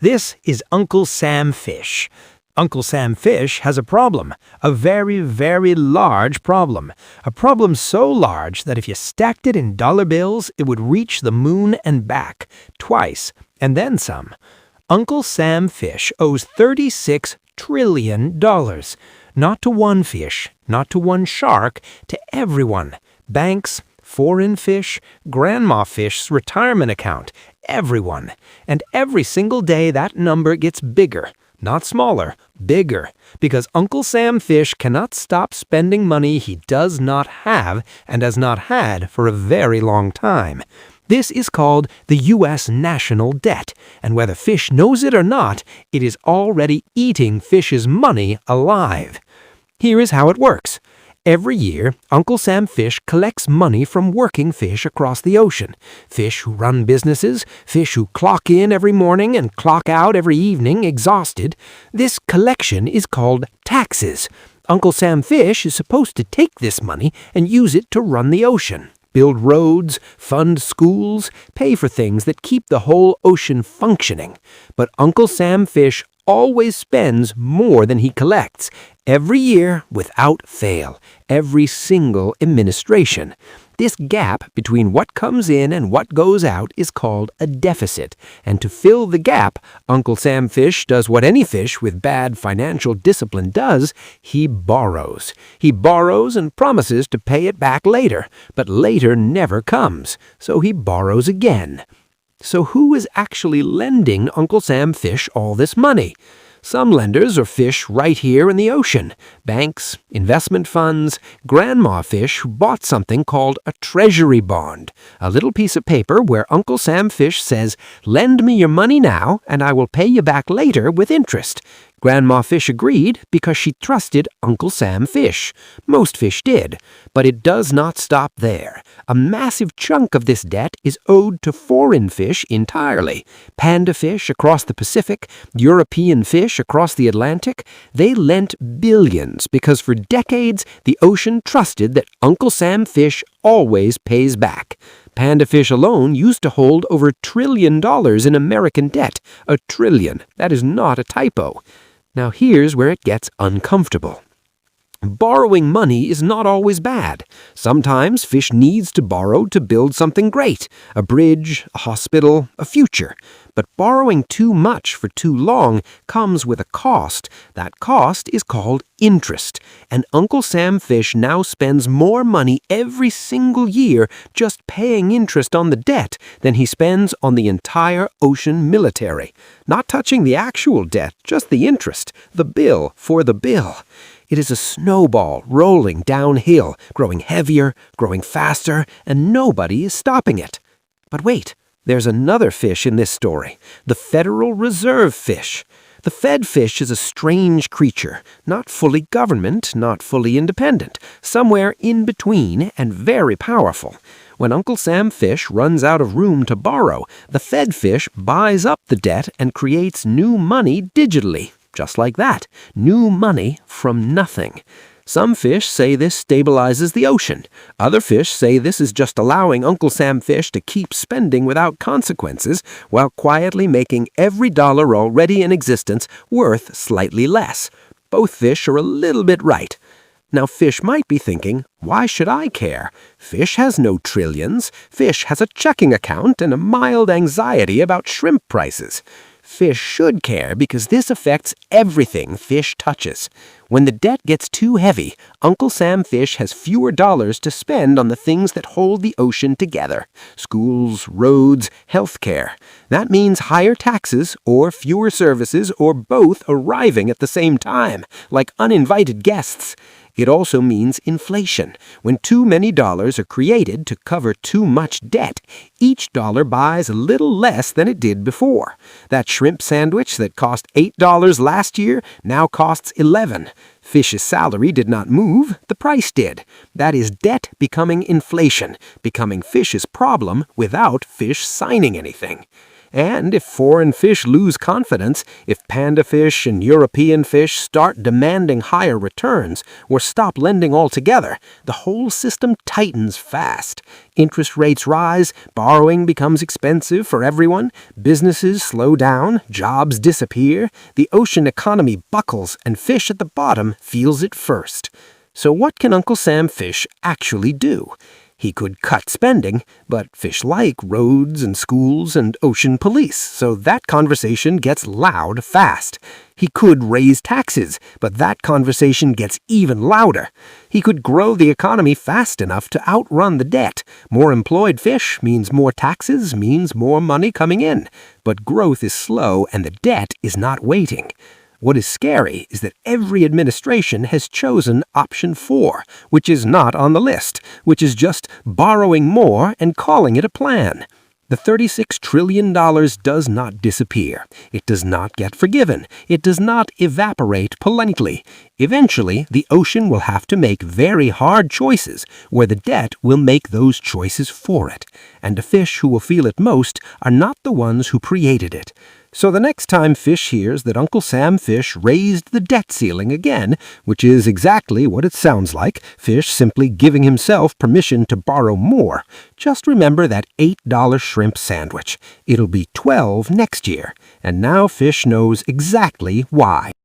This is Uncle Sam Fish. Uncle Sam Fish has a problem, a very, very large problem. A problem so large that if you stacked it in dollar bills, it would reach the moon and back, twice, and then some. Uncle Sam Fish owes $36 trillion. Not to one fish, not to one shark, to everyone. Banks, foreign fish, grandma fish's retirement account, everyone. And every single day that number gets bigger, not smaller, bigger, because Uncle Sam Fish cannot stop spending money he does not have and has not had for a very long time. This is called the U.S. national debt, and whether Fish knows it or not, it is already eating Fish's money alive. Here is how it works. Every year, Uncle Sam Fish collects money from working fish across the ocean. Fish who run businesses, fish who clock in every morning and clock out every evening exhausted. This collection is called taxes. Uncle Sam Fish is supposed to take this money and use it to run the ocean, build roads, fund schools, pay for things that keep the whole ocean functioning. But Uncle Sam Fish always spends more than he collects, every year without fail, every single administration. This gap between what comes in and what goes out is called a deficit, and to fill the gap, Uncle Sam Fish does what any fish with bad financial discipline does: he borrows. He borrows and promises to pay it back later, but later never comes, so he borrows again. So who is actually lending Uncle Sam Fish all this money? Some lenders are fish right here in the ocean. Banks, investment funds, grandma fish who bought something called a treasury bond, a little piece of paper where Uncle Sam Fish says, "Lend me your money now and I will pay you back later with interest." Grandma Fish agreed because she trusted Uncle Sam Fish. Most fish did. But it does not stop there. A massive chunk of this debt is owed to foreign fish entirely. Panda fish across the Pacific, European fish across the Atlantic, they lent billions because for decades the ocean trusted that Uncle Sam Fish always pays back. Panda fish alone used to hold over $1 trillion in American debt. $1 trillion. That is not a typo. Now here's where it gets uncomfortable. Borrowing money is not always bad. Sometimes fish needs to borrow to build something great, a bridge, a hospital, a future. But borrowing too much for too long comes with a cost. That cost is called interest. And Uncle Sam Fish now spends more money every single year just paying interest on the debt than he spends on the entire ocean military. Not touching the actual debt, just the interest, the bill for the bill. It is a snowball rolling downhill, growing heavier, growing faster, and nobody is stopping it. But wait, there's another fish in this story, the Federal Reserve fish. The Fed fish is a strange creature, not fully government, not fully independent, somewhere in between and very powerful. When Uncle Sam Fish runs out of room to borrow, the Fed fish buys up the debt and creates new money digitally. Just like that, new money from nothing. Some fish say this stabilizes the ocean. Other fish say this is just allowing Uncle Sam Fish to keep spending without consequences while quietly making every dollar already in existence worth slightly less. Both fish are a little bit right. Now fish might be thinking, why should I care? Fish has no trillions. Fish has a checking account and a mild anxiety about shrimp prices. Fish should care because this affects everything fish touches. When the debt gets too heavy, Uncle Sam Fish has fewer dollars to spend on the things that hold the ocean together. Schools, roads, healthcare. That means higher taxes or fewer services or both arriving at the same time, like uninvited guests. It also means inflation. When too many dollars are created to cover too much debt, each dollar buys a little less than it did before. That shrimp sandwich that cost $8 last year now costs $11. Fish's salary did not move, the price did. That is debt becoming inflation, becoming Fish's problem without Fish signing anything. And if foreign fish lose confidence, if panda fish and European fish start demanding higher returns or stop lending altogether, the whole system tightens fast. Interest rates rise, borrowing becomes expensive for everyone, businesses slow down, jobs disappear, the ocean economy buckles, and fish at the bottom feels it first. So what can Uncle Sam Fish actually do? He could cut spending, but fish like roads and schools and ocean police, so that conversation gets loud fast. He could raise taxes, but that conversation gets even louder. He could grow the economy fast enough to outrun the debt. More employed fish means more taxes, means more money coming in. But growth is slow and the debt is not waiting. What is scary is that every administration has chosen option 4, which is not on the list, which is just borrowing more and calling it a plan. The $36 trillion does not disappear. It does not get forgiven. It does not evaporate politely. Eventually, the ocean will have to make very hard choices, where the debt will make those choices for it. And the fish who will feel it most are not the ones who created it. So the next time Fish hears that Uncle Sam Fish raised the debt ceiling again, which is exactly what it sounds like, Fish simply giving himself permission to borrow more, just remember that $8 shrimp sandwich. It'll be $12 next year. And now Fish knows exactly why.